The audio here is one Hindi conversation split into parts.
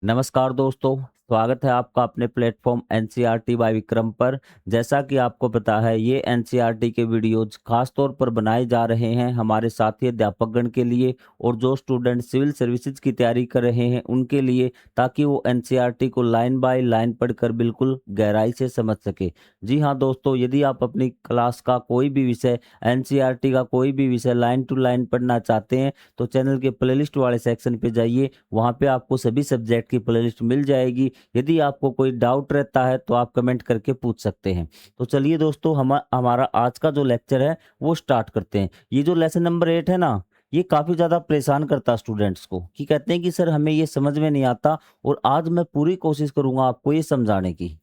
नमस्कार दोस्तों, स्वागत है आपका अपने प्लेटफॉर्म एनसीईआरटी बाय विक्रम पर। जैसा कि आपको पता है, ये एनसीईआरटी के वीडियोज खास तौर पर बनाए जा रहे हैं हमारे साथी अध्यापकगण के लिए और जो स्टूडेंट सिविल सर्विसेज की तैयारी कर रहे हैं उनके लिए, ताकि वो एनसीईआरटी को लाइन बाय लाइन पढ़कर बिल्कुल गहराई से समझ सके। जी हाँ दोस्तों, यदि आप अपनी क्लास का कोई भी विषय, एनसीईआरटी का कोई भी विषय लाइन टू लाइन पढ़ना चाहते हैं तो चैनल के प्लेलिस्ट वाले सेक्शन पे जाइए। वहाँ पे आपको सभी सब्जेक्ट की प्लेलिस्ट मिल जाएगी। यदि आपको कोई डाउट रहता है तो आप कमेंट करके पूछ सकते हैं। तो चलिए दोस्तों, हमारा आज का जो लेक्चर है वो स्टार्ट करते हैं। ये जो लेसन नंबर 8 है ना, ये काफ़ी ज़्यादा परेशान करता है स्टूडेंट्स को, कि कहते हैं कि सर हमें ये समझ में नहीं आता, और आज मैं पूरी कोशिश करूँगा आपको ये समझाने की।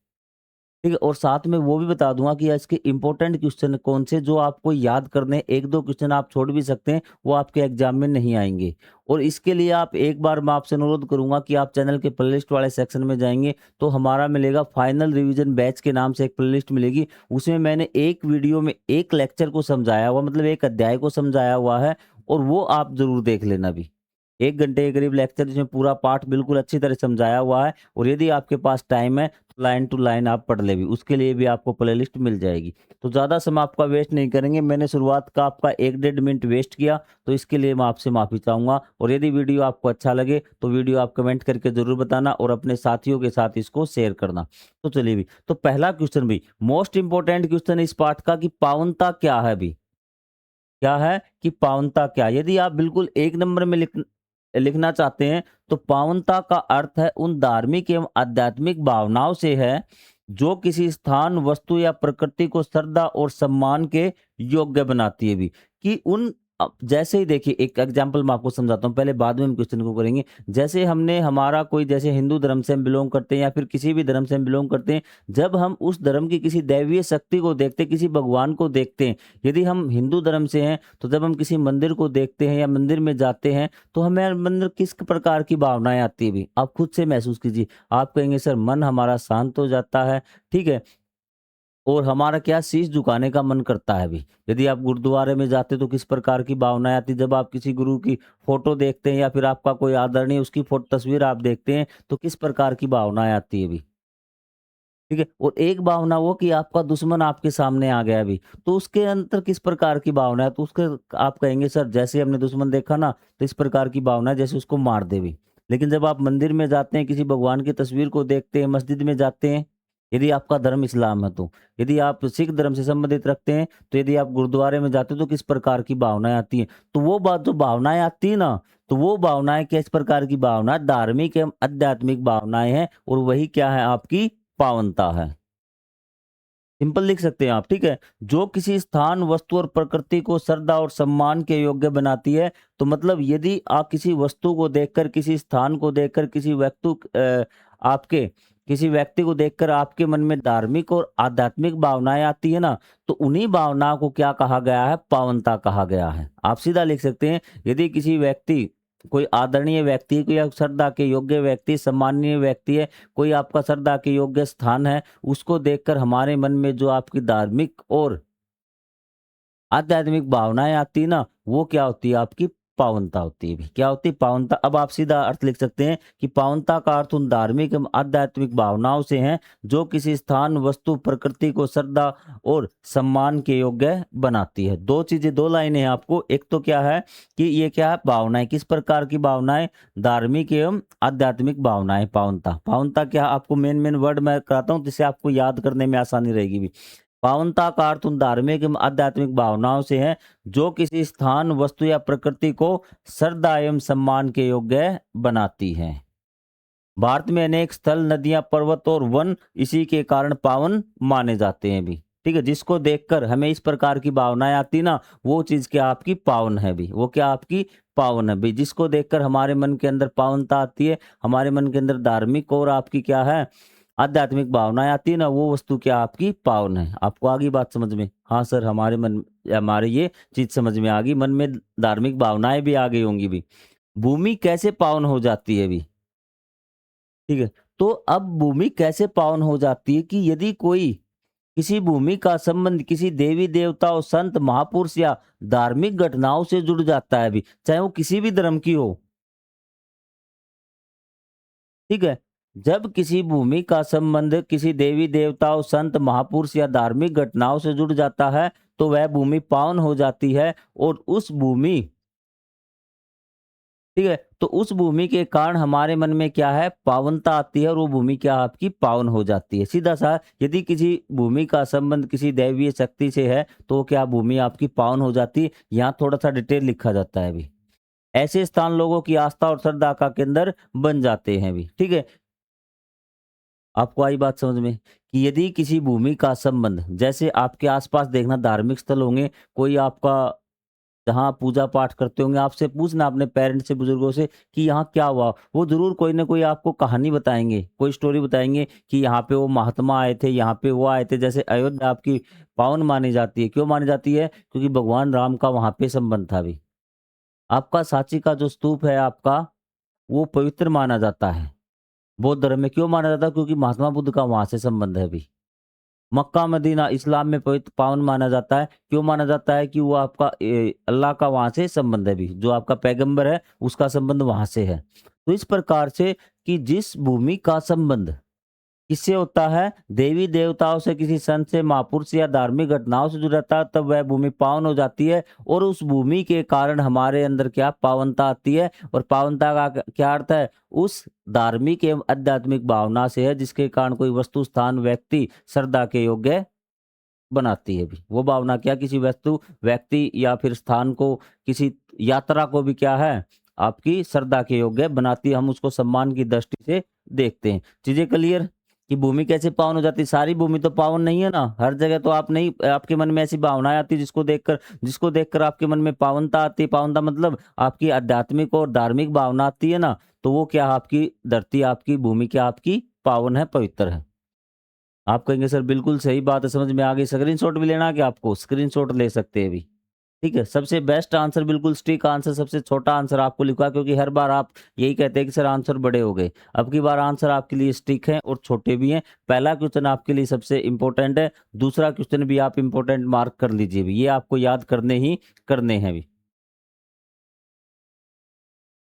ठीक है, और साथ में वो भी बता दूंगा कि इसके इंपॉर्टेंट क्वेश्चन कौन से जो आपको याद करने हैं। एक दो क्वेश्चन आप छोड़ भी सकते हैं, वो आपके एग्जाम में नहीं आएंगे। और इसके लिए आप एक बार मैं आपसे अनुरोध करूंगा कि आप चैनल के प्लेलिस्ट वाले सेक्शन में जाएंगे तो हमारा मिलेगा फाइनल रिवीजन बैच के नाम से एक प्लेलिस्ट मिलेगी। उसमें मैंने एक वीडियो में एक लेक्चर को समझाया हुआ, मतलब एक अध्याय को समझाया हुआ है, और वो आप जरूर देख लेना भी। 1 घंटे के करीब लेक्चर, जिसमें पूरा पाठ बिल्कुल अच्छी तरह समझाया हुआ है। और यदि आपके पास टाइम है तो लाइन टू लाइन आप पढ़ ले भी, उसके लिए भी आपको प्लेलिस्ट मिल जाएगी। तो ज़्यादा समय आपका वेस्ट नहीं करेंगे। मैंने शुरुआत का आपका 1 डेढ़ मिनट वेस्ट किया, तो इसके लिए मैं आपसे माफ़ी चाहूँगा। और यदि वीडियो आपको अच्छा लगे तो वीडियो आप कमेंट करके ज़रूर बताना और अपने साथियों के साथ इसको शेयर करना। तो चलिए भी, तो पहला क्वेश्चन भी मोस्ट इंपॉर्टेंट क्वेश्चन इस पाठ का, कि पावनता क्या है भी। क्या है कि पावनता क्या? यदि आप बिल्कुल एक नंबर में लिखना चाहते हैं तो पावनता का अर्थ है उन धार्मिक एवं आध्यात्मिक भावनाओं से है जो किसी स्थान, वस्तु या प्रकृति को श्रद्धा और सम्मान के योग्य बनाती है भी। कि उन जैसे ही देखिए, एक एग्जांपल मैं आपको समझाता हूँ, पहले बाद में हम क्वेश्चन को करेंगे। जैसे हमने हमारा कोई, जैसे हिंदू धर्म से हम बिलोंग करते हैं या फिर किसी भी धर्म से हम बिलोंग करते हैं, जब हम उस धर्म की किसी दैवीय शक्ति को देखते हैं, किसी भगवान को देखते हैं, यदि हम हिंदू धर्म से हैं तो जब हम किसी मंदिर को देखते हैं या मंदिर में जाते हैं तो हमें अंदर किस प्रकार की भावनाएं आती है भी, आप खुद से महसूस कीजिए। आप कहेंगे सर मन हमारा शांत हो जाता है, ठीक है, और हमारा क्या शीश झुकाने का मन करता है भी। यदि आप गुरुद्वारे में जाते तो किस प्रकार की भावनाएं आती, जब आप किसी गुरु की फोटो देखते हैं या फिर आपका कोई आदरणीय उसकी फोटो तस्वीर आप देखते हैं तो किस प्रकार की भावनाएं आती है भी। ठीक है, और एक भावना वो कि आपका दुश्मन आपके सामने आ गया अभी, तो उसके अंदर किस प्रकार की भावना है, तो उसके आप कहेंगे सर जैसे हमने दुश्मन देखा ना तो इस प्रकार की भावना है जैसे उसको मार दे भी। लेकिन जब आप मंदिर में जाते हैं, किसी भगवान की तस्वीर को देखते हैं, मस्जिद में जाते हैं, यदि आपका धर्म इस्लाम है तो, यदि आप सिख धर्म से संबंधित रखते हैं तो यदि आप गुरुद्वारे में जाते हो तो किस प्रकार की भावनाएं आती हैं। तो वो बात, जो भावनाएं आती है ना, तो वो भावनाएं किस प्रकार की भावना, धार्मिक एवं आध्यात्मिक भावनाएं हैं, और वही क्या है, आपकी पावनता है। सिंपल लिख सकते हैं आप, ठीक है। जो किसी स्थान, वस्तु और प्रकृति को श्रद्धा और सम्मान के योग्य बनाती है। तो मतलब यदि आप किसी वस्तु को देखकर, किसी स्थान को देखकर, आपके किसी व्यक्ति को देखकर आपके मन में धार्मिक और आध्यात्मिक भावनाएं आती है ना, तो उन्हीं भावनाओं को क्या कहा गया है, पावनता कहा गया है। आप सीधा लिख सकते हैं, यदि किसी व्यक्ति, कोई आदरणीय व्यक्ति है, कोई श्रद्धा के योग्य व्यक्ति, सम्माननीय व्यक्ति है, कोई आपका श्रद्धा के योग्य स्थान है, उसको देखकर हमारे मन में जो आपकी धार्मिक और आध्यात्मिक भावनाएं आती है ना, वो क्या होती है, आपकी पावनता होती है भी। क्या होती है, पावनता। अब आप सीधा अर्थ लिख सकते हैं कि पावनता का अर्थ उन धार्मिक एवं आध्यात्मिक भावनाओं से है जो किसी स्थान, वस्तु, प्रकृति को श्रद्धा और सम्मान के योग्य बनाती है। दो चीजें, दो लाइनें हैं आपको। एक तो क्या है कि ये क्या है, भावनाएं, किस प्रकार की भावनाएं, धार्मिक एवं आध्यात्मिक भावनाएं। पावनता, पावनता क्या, आपको मेन मेन वर्ड मैं कराता हूँ जिससे आपको याद करने में आसानी रहेगी भी। पावनता का अर्थ उन धार्मिक एवं आध्यात्मिक भावनाओं से है जो किसी स्थान, वस्तु या प्रकृति को श्रद्धा एवं सम्मान के योग्य बनाती है। भारत में अनेक स्थल, नदियां, पर्वत और वन इसी के कारण पावन माने जाते हैं भी। ठीक है, जिसको देखकर हमें इस प्रकार की भावनाएं आती ना, वो चीज क्या आपकी पावन है भी, वो क्या आपकी पावन है भी। जिसको देखकर हमारे मन के अंदर पावनता आती है, हमारे मन के अंदर धार्मिक और आपकी क्या है, आध्यात्मिक भावनाएं आती है ना, वो वस्तु क्या आपकी पावन है। आपको आ गई बात समझ में? हाँ सर, हमारे ये चीज समझ में आ गई, मन में धार्मिक भावनाएं भी आ गई होंगी भी। भूमि कैसे पावन हो जाती है भी, ठीक है। तो अब भूमि कैसे पावन हो जाती है, कि यदि कोई किसी भूमि का संबंध किसी देवी देवताओं, संत, महापुरुष या धार्मिक घटनाओं से जुड़ जाता है भी, चाहे वो किसी भी धर्म की हो, ठीक है। जब किसी भूमि का संबंध किसी देवी देवताओं, संत, महापुरुष या धार्मिक घटनाओं से जुड़ जाता है, तो वह भूमि पावन हो जाती है और उस भूमि, ठीक है, तो उस भूमि के कारण हमारे मन में क्या है, पावनता आती है और वो भूमि क्या आपकी पावन हो जाती है। सीधा सा, यदि किसी भूमि का संबंध किसी दैवीय शक्ति से है, तो क्या भूमि आपकी पावन हो जाती है। यहाँ थोड़ा सा डिटेल लिखा जाता है अभी। ऐसे स्थान लोगों की आस्था और श्रद्धा का केंद्र बन जाते हैं भी, ठीक है। आपको आई बात समझ में कि यदि किसी भूमि का संबंध, जैसे आपके आसपास देखना धार्मिक स्थल होंगे, कोई आपका जहाँ पूजा पाठ करते होंगे, आपसे पूछना अपने पेरेंट्स से, बुजुर्गों से कि यहाँ क्या हुआ, वो जरूर कोई ना कोई आपको कहानी बताएंगे, कोई स्टोरी बताएंगे कि यहाँ पे वो महात्मा आए थे, यहाँ पे वो आए थे। जैसे अयोध्या आपकी पावन मानी जाती है, क्यों मानी जाती है, क्योंकि भगवान राम का वहां पे संबंध था भी। आपका सांची का जो स्तूप है आपका, वो पवित्र माना जाता है बौद्ध धर्म में। क्यों माना जाता है, क्योंकि महात्मा बुद्ध का वहां से संबंध है भी। मक्का मदीना इस्लाम में पवित्र पावन माना जाता है। क्यों माना जाता है, कि वो आपका अल्लाह का वहां से संबंध है भी, जो आपका पैगंबर है उसका संबंध वहां से है। तो इस प्रकार से कि जिस भूमि का संबंध किससे होता है, देवी देवताओं से, किसी संत से, महापुरुष या धार्मिक घटनाओं से जुड़ा रहता है, तब वह भूमि पावन हो जाती है और उस भूमि के कारण हमारे अंदर क्या पावनता आती है। और पावनता का क्या अर्थ है, उस धार्मिक एवं आध्यात्मिक भावना से है, जिसके कारण कोई वस्तु, स्थान, व्यक्ति श्रद्धा के योग्य बनाती है भी। वो भावना क्या, किसी वस्तु, व्यक्ति या फिर स्थान को, किसी यात्रा को भी क्या है, आपकी श्रद्धा के योग्य बनाती है। हम उसको सम्मान की दृष्टि से देखते हैं। चीजें क्लियर कि भूमि कैसे पावन हो जाती है। सारी भूमि तो पावन नहीं है ना, हर जगह तो आप नहीं, आपके मन में ऐसी भावनाएं आती है जिसको देखकर आपके मन में पावनता आती है। पावनता मतलब आपकी आध्यात्मिक और धार्मिक भावना आती है ना, तो वो क्या, आपकी धरती, आपकी भूमि क्या आपकी पावन है, पवित्र है। आप कहेंगे सर बिल्कुल सही बात है, समझ में आ गई। स्क्रीनशॉट भी लेना है कि आपको, स्क्रीनशॉट ले सकते हैं अभी, ठीक है। सबसे बेस्ट आंसर, बिल्कुल स्टिक आंसर, सबसे छोटा आंसर आपको लिखा, क्योंकि हर बार आप यही कहते हैं कि सर आंसर बड़े हो गए। अब की बार आंसर आपके लिए स्टिक है और छोटे भी हैं। पहला क्वेश्चन आपके लिए सबसे इंपॉर्टेंट है, दूसरा क्वेश्चन भी आप इंपॉर्टेंट मार्क कर लीजिए भी, ये आपको याद करने ही करने हैं भी।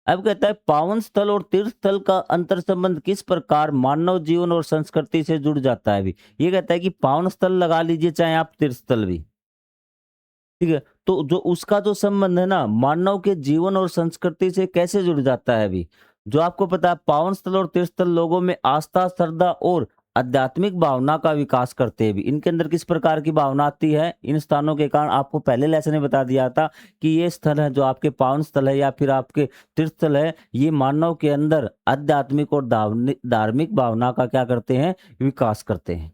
अब कहता है पावन स्थल और तीर्थ स्थल का अंतर संबंध किस प्रकार मानव जीवन और संस्कृति से जुड़ जाता है भी। ये कहता है कि पावन स्थल लगा लीजिए, चाहे आप तीर्थ स्थल भी, ठीक है, तो जो उसका जो संबंध है ना, मानव के जीवन और संस्कृति से कैसे जुड़ जाता है अभी। जो आपको पता है, पावन स्थल और तीर्थ स्थल लोगों में आस्था, श्रद्धा और आध्यात्मिक भावना का विकास करते हैं भी। इनके अंदर किस प्रकार की भावना आती है, इन स्थानों के कारण। आपको पहले लेसन में बता दिया था कि ये स्थल है, जो आपके पावन स्थल है या फिर आपके तीर्थ स्थल है, ये मानव के अंदर आध्यात्मिक और धार्मिक भावना का क्या करते हैं, विकास करते हैं।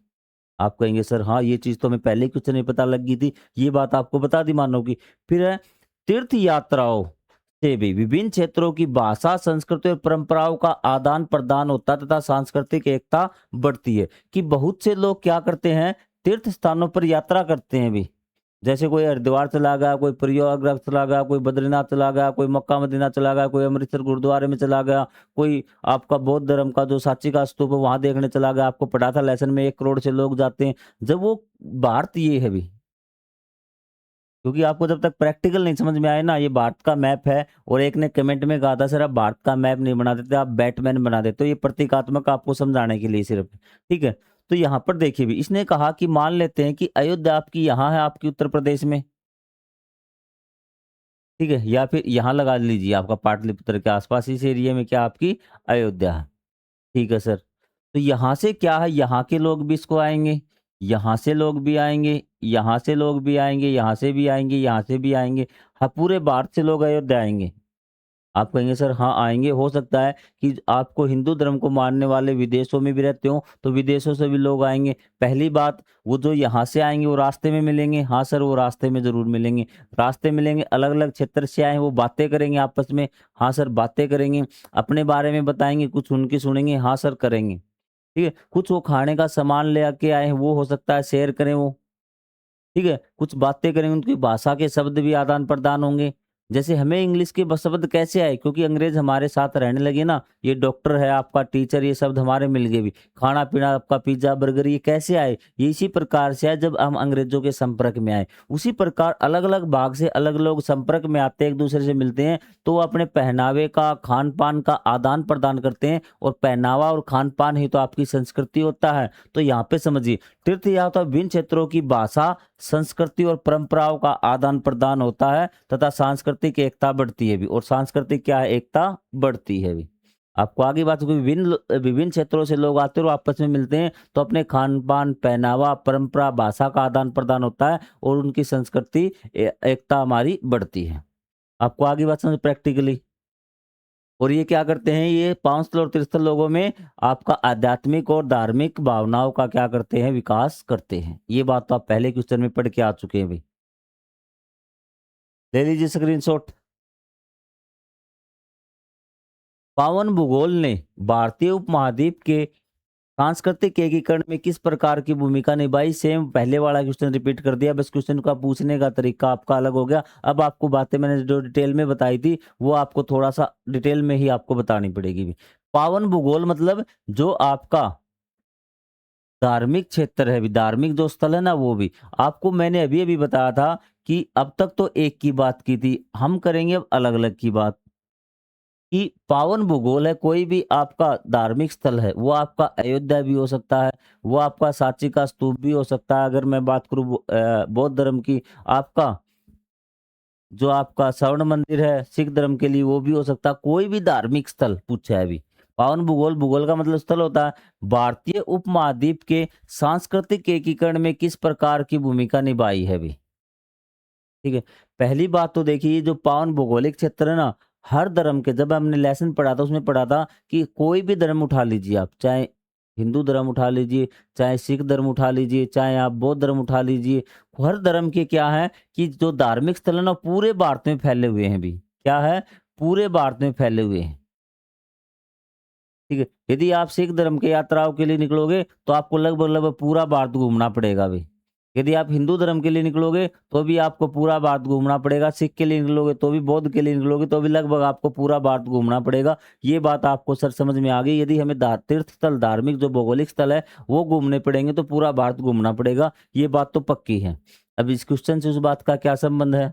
आप कहेंगे सर हाँ, ये चीज तो हमें पहले ही कुछ नहीं पता लग गई थी, ये बात आपको बता दी मानो की। फिर है, तीर्थ यात्राओं से भी विभिन्न क्षेत्रों की भाषा, संस्कृति और परंपराओं का आदान प्रदान होता है तथा सांस्कृतिक एकता बढ़ती है। कि बहुत से लोग क्या करते हैं, तीर्थ स्थानों पर यात्रा करते हैं भी। जैसे कोई हरिद्वार चला गया, कोई प्रयागराज चला गया, कोई बद्रीनाथ चला गया, कोई मक्का मदीना चला गया, कोई अमृतसर गुरुद्वारे में चला गया, कोई आपका बौद्ध धर्म का जो सांची का स्तूप है वहां देखने चला गया। आपको पढ़ा था लेसन में, 1 करोड़ से लोग जाते हैं। जब वो भारत ये है भी, क्योंकि आपको जब तक प्रैक्टिकल नहीं समझ में आए ना, ये भारत का मैप है। और एक ने कमेंट में कहा था सर आप भारत का मैप नहीं बना देते, आप बैटमैन बना देते। तो ये प्रतीकात्मक आपको समझाने के लिए सिर्फ, ठीक है। तो यहाँ पर देखिए भी, इसने कहा कि मान लेते हैं कि अयोध्या आपकी यहाँ है, आपकी उत्तर प्रदेश में, ठीक है, या फिर यहाँ लगा लीजिए आपका पाटलिपुत्र के आसपास इस एरिया में क्या आपकी अयोध्या है, ठीक है सर। तो यहाँ से क्या है, यहाँ के लोग भी इसको आएंगे, यहाँ से लोग भी आएंगे, यहाँ से लोग भी आएंगे, यहाँ से भी आएंगे, यहाँ से भी आएंगे। हाँ, पूरे भारत से लोग अयोध्या आएंगे। आप कहेंगे सर हाँ आएंगे, हो सकता है कि आपको हिंदू धर्म को मानने वाले विदेशों में भी रहते हो, तो विदेशों से भी लोग आएंगे। पहली बात, वो जो यहाँ से आएंगे वो रास्ते में मिलेंगे। हाँ सर, वो रास्ते में जरूर मिलेंगे, रास्ते मिलेंगे। अलग अलग क्षेत्र से आए, वो बातें करेंगे आपस में। हाँ सर, बातें करेंगे, अपने बारे में बताएंगे, कुछ उनकी सुनेंगे। हाँ सर, करेंगे, ठीक है। कुछ वो खाने का सामान ले आके आए हैं, वो हो सकता है शेयर करें वो, ठीक है। कुछ बातें करेंगे, उनकी भाषा के शब्द भी आदान प्रदान होंगे। जैसे हमें इंग्लिश के शब्द कैसे आए, क्योंकि अंग्रेज हमारे साथ रहने लगे ना। ये डॉक्टर है, आपका टीचर, ये शब्द हमारे मिल गए भी। खाना पीना आपका पिज्जा बर्गर, ये कैसे आए? ये इसी प्रकार से आए जब हम अंग्रेजों के संपर्क में आए। उसी प्रकार अलग अलग भाग से अलग लोग संपर्क में आते हैं, एक दूसरे से मिलते हैं, तो वो अपने पहनावे का, खान पान का आदान प्रदान करते हैं। और पहनावा और खान पान ही तो आपकी संस्कृति होता है। तो यहाँ पे समझिए, तीर्थ यात्रा विभिन्न क्षेत्रों की भाषा, संस्कृति और परंपराओं का आदान प्रदान होता है तथा सांस्कृतिक एकता बढ़ती है भी। और सांस्कृतिक क्या है? एकता बढ़ती है भी। आपको आगे बात, विभिन्न विभिन्न क्षेत्रों से लोग आते हैं और आपस में मिलते हैं, तो अपने खान पान, पहनावा, परंपरा, भाषा का आदान प्रदान होता है और उनकी संस्कृति एकता हमारी बढ़ती है। आपको आगे बात समझ प्रैक्टिकली। और ये क्या करते हैं? ये पांच स्थल और तीर्थस्थल लोगों में आपका आध्यात्मिक और धार्मिक भावनाओं का क्या करते हैं? विकास करते हैं। ये बात तो आप पहले क्वेश्चन में पढ़ के आ चुके हैं भाई। ले लीजिए स्क्रीनशॉट। पावन भूगोल ने भारतीय उपमहाद्वीप के सांस्कृतिक एकीकरण में किस प्रकार की भूमिका निभाई? सेम पहले वाला क्वेश्चन रिपीट कर दिया, बस क्वेश्चन का पूछने का तरीका आपका अलग हो गया। अब आपको बातें मैंने जो डिटेल में बताई थी वो आपको थोड़ा सा डिटेल में ही आपको बतानी पड़ेगी भी। पावन भूगोल मतलब जो आपका धार्मिक क्षेत्र है भी, धार्मिक जो स्थल है ना, वो भी आपको मैंने अभी अभी बताया था कि अब तक तो एक की बात की थी, हम करेंगे अब अलग अलग की बात। कि पावन भूगोल है, कोई भी आपका धार्मिक स्थल है, वो आपका अयोध्या भी हो सकता है, वो आपका सांची का स्तूप भी हो सकता है। अगर मैं बात करूं बौद्ध धर्म की, आपका जो आपका स्वर्ण मंदिर है सिख धर्म के लिए, वो भी हो सकता है। कोई भी धार्मिक स्थल पूछा है अभी। पावन भूगोल, भूगोल का मतलब स्थल होता है। भारतीय उपमहाद्वीप के सांस्कृतिक एकीकरण में किस प्रकार की भूमिका निभाई है अभी? ठीक है। पहली बात तो देखिए, ये जो पावन भौगोलिक क्षेत्र है ना, हर धर्म के, जब हमने लेसन पढ़ा था उसमें पढ़ा था कि कोई भी धर्म उठा लीजिए आप, चाहे हिंदू धर्म उठा लीजिए, चाहे सिख धर्म उठा लीजिए, चाहे आप बौद्ध धर्म उठा लीजिए, हर धर्म के क्या है कि जो धार्मिक स्थल है ना, पूरे भारत में फैले हुए हैं भी। क्या है? पूरे भारत में फैले हुए हैं। ठीक है। यदि आप सिख धर्म के यात्राओं के लिए निकलोगे तो आपको लगभग लगभग पूरा भारत घूमना पड़ेगा भाई। यदि आप हिंदू धर्म के लिए निकलोगे तो भी आपको पूरा भारत घूमना पड़ेगा। सिख के लिए निकलोगे तो भी, बौद्ध के लिए निकलोगे तो भी लगभग आपको पूरा भारत घूमना पड़ेगा। ये बात आपको सर समझ में आ गई। यदि हमें तीर्थ स्थल, धार्मिक जो भौगोलिक स्थल है वो घूमने पड़ेंगे तो पूरा भारत घूमना पड़ेगा। ये बात तो पक्की है। अब इस क्वेश्चन से उस बात का क्या संबंध है?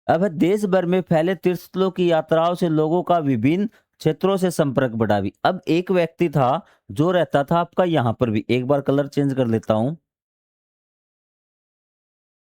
अब देश भर में फैले तीर्थ स्थलों की यात्राओं से लोगों का विभिन्न क्षेत्रों से संपर्क बढ़ा भी। अब एक व्यक्ति था जो रहता था आपका यहाँ पर भी, एक बार कलर चेंज कर लेता हूं,